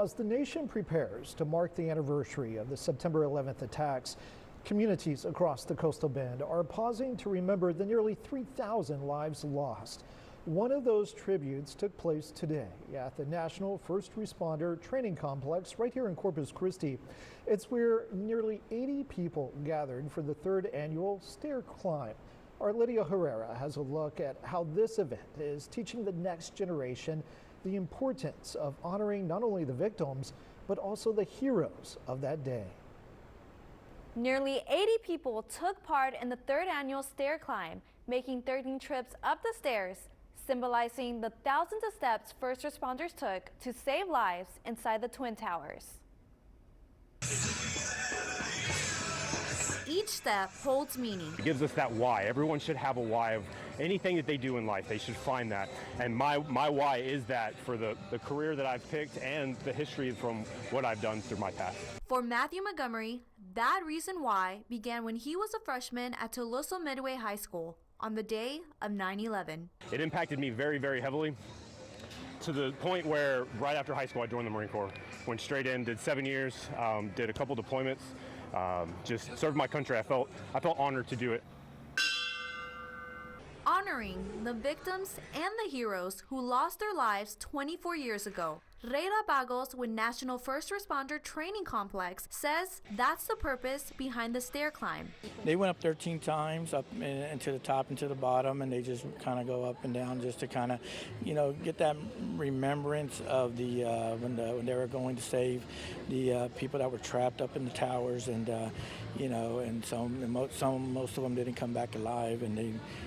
Now, as the nation prepares to mark the anniversary of the September 11th attacks, communities across the coastal bend are pausing to remember the nearly 3,000 lives lost. One of those tributes took place today at the National First Responder Training Complex right here in Corpus Christi. It's where nearly 80 people gathered for the third annual Stair Climb. Our Lydia Herrera has a look at how this event is teaching the next generation the importance of honoring not only the victims, but also the heroes of that day. Nearly 80 people took part in the third annual stair climb, making 13 trips up the stairs, symbolizing the thousands of steps first responders took to save lives inside the Twin Towers. Each step holds meaning. It gives us that why. Everyone should have a why of anything that they do in life. They should find that. And my why is that for the career that I've picked and the history from what I've done through my past. For Matthew Montgomery, that reason why began when he was a freshman at Toloso Midway High School on the day of 9/11. It impacted me very, very heavily to the point where right after high school I joined the Marine Corps. Went straight in, did 7 years, did a couple deployments, just served my country. I felt honored to do it. Honoring the victims and the heroes who lost their lives 24 years ago. Reyra Bagos with National First Responder Training Complex says that's the purpose behind the stair climb. They went up 13 times, up and to the top and to the bottom, and they just kind of go up and down just to kind of, get that remembrance of the when they were going to save the people that were trapped up in the towers, and most of them didn't come back alive, and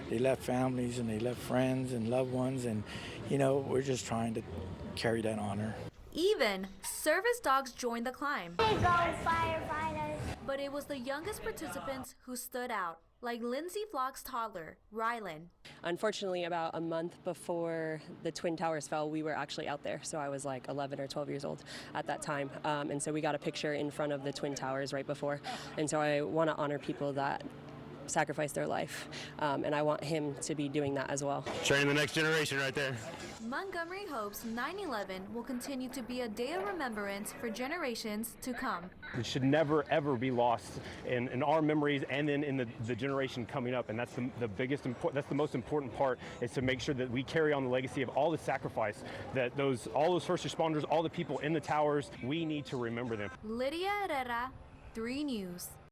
they left families and they left friends and loved ones, and we're just trying to carry that honor. Even service dogs joined the climb. Here you go, firefighters. But it was the youngest participants who stood out, like Lindsay Flock's toddler, Rylan. Unfortunately, about a month before the Twin Towers fell, we were actually out there. So I was like 11 or 12 years old at that time. And so we got a picture in front of the Twin Towers right before. And so I want to honor people that sacrifice their life, and I want him to be doing that as well. Training the next generation right there. Montgomery hopes 9/11 will continue to be a day of remembrance for generations to come. It should never ever be lost in our memories and then in the generation coming up, and that's that's the most important part, is to make sure that we carry on the legacy of all the sacrifice that all those first responders, all the people in the towers, we need to remember them. Lydia Herrera, 3 News.